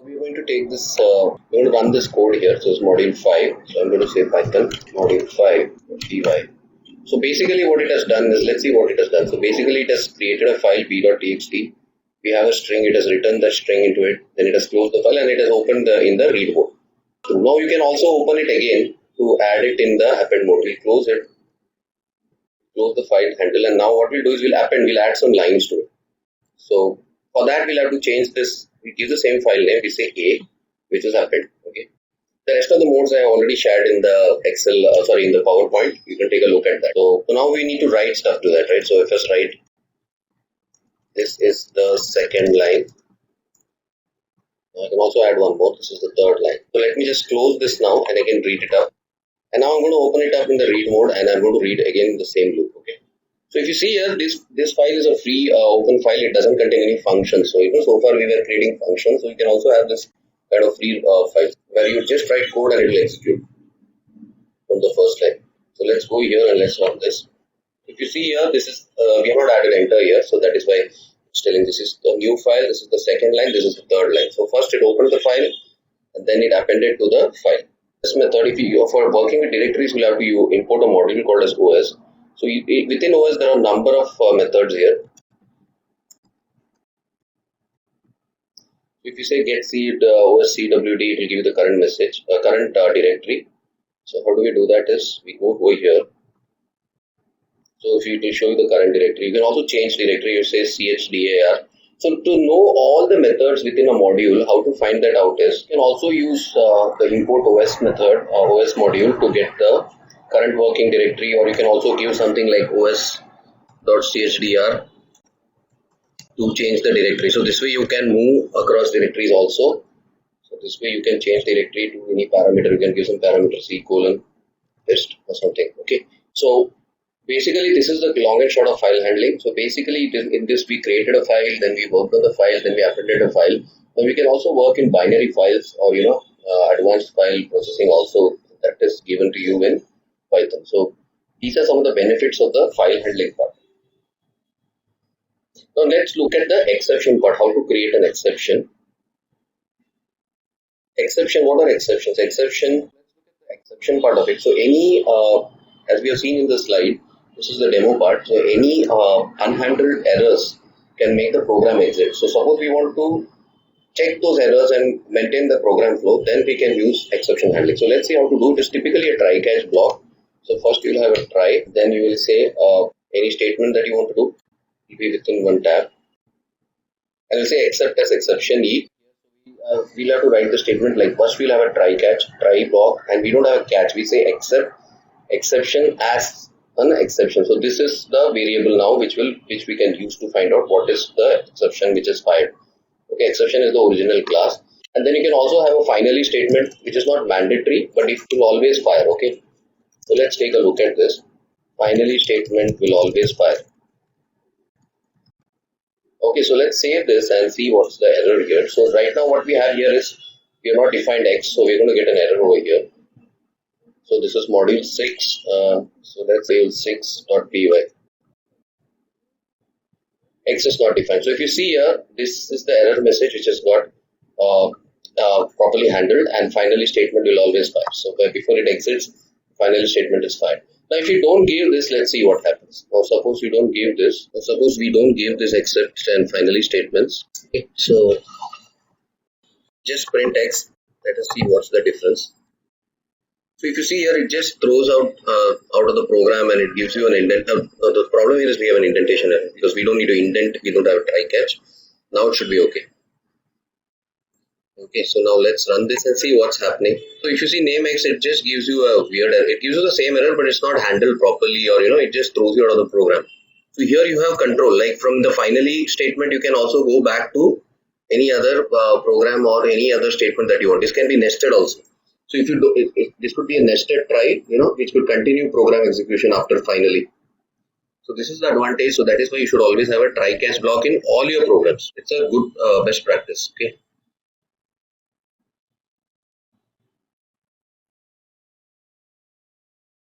We're going to take this, we're going to run this code here. So it's module 5. So I'm going to say Python module 5 py. So basically what it has done is, let's see what it has done. So basically it has created a file b.txt. We have a string, it has written that string into it, then it has closed the file and it has opened in the read mode. So now you can also open it again to add it in the append mode. We'll close it, close the file handle, and now what we'll do is we'll add some lines to it. So for that we'll have to change this. We give the same file name, we say A, which is append. Okay. The rest of the modes I have already shared in the Excel, in the PowerPoint. You can take a look at that. So now we need to write stuff to that, right? So if I just write, this is the second line. I can also add one more. This is the third line. So let me just close this now and I can read it up. And now I'm going to open it up in the read mode and I'm going to read again the same loop. Okay. So if you see here, this file is a free open file. It doesn't contain any functions. So so far we were creating functions. So you can also have this kind of free file where you just write code and it will execute from the first line. So let's go here and let's run this. If you see here, this is we have not added enter here, so that is why it's telling this is the new file, this is the second line, this is the third line. So first it opened the file and then it appended to the file. This method, if you for working with directories, we'll have to import a module called as OS. So within OS there are a number of methods here. If you say get seed OS CWD, it will give you the current message, current directory. So how do we do that is we go over here. So if you to show you the current directory, you can also change directory. You say chdar. So to know all the methods within a module, how to find that out is you can also use the import OS method or OS module to get the current working directory, or you can also give something like os.chdr to change the directory. So this way you can move across directories also. So this way you can change directory to any parameter. You can give some parameter C : test or something. Okay. So basically this is the long and short of file handling. So basically in this we created a file, then we worked on the file, then we appended a file. Now we can also work in binary files or advanced file processing also, that is given to you in Python. So these are some of the benefits of the file handling part. Now let's look at the exception part, how to create an exception. Exception, what are exceptions? Exception, let's look at the exception part of it. So any, as we have seen in the slide, this is the demo part. So any unhandled errors can make the program exit. So suppose we want to check those errors and maintain the program flow, then we can use exception handling. So let's see how to do it. It's typically a try catch block. So first you will have a try, then you will say any statement that you want to do will be within one tab. And we'll say except as exception E. We'll have to write the statement like first we'll have a try catch, try block, and we don't have a catch. We say except exception as an exception. So this is the variable now which we can use to find out what is the exception which is fired. Okay, exception is the original class. And then you can also have a finally statement which is not mandatory, but it will always fire. Okay, so let's take a look at this. Finally statement will always fire. Okay, so let's save this and see what's the error here. So right now what we have here is we have not defined X, so we're going to get an error over here. So this is module 6. So let's say 6.py. X is not defined. So if you see here, this is the error message which has got properly handled, and finally statement will always fire. So before it exits, finally statement is fired. Now if you don't give this, let's see what happens. Now suppose you don't give this. Now suppose we don't give this except and finally statements. Okay, so just print X. Let us see what's the difference. So if you see here, it just throws out of the program and it gives you an indent. The problem here is we have an indentation error because we don't need to indent. We don't have a try catch. Now it should be okay. Okay, so now let's run this and see what's happening. So if you see name X, it just gives you a weird error. It gives you the same error, but it's not handled properly, or it just throws you out of the program. So here you have control. Like from the finally statement, you can also go back to any other program or any other statement that you want. This can be nested also. So if you do, this could be a nested try, which could continue program execution after finally. So this is the advantage. So that is why you should always have a try catch block in all your programs. It's a good best practice. Okay.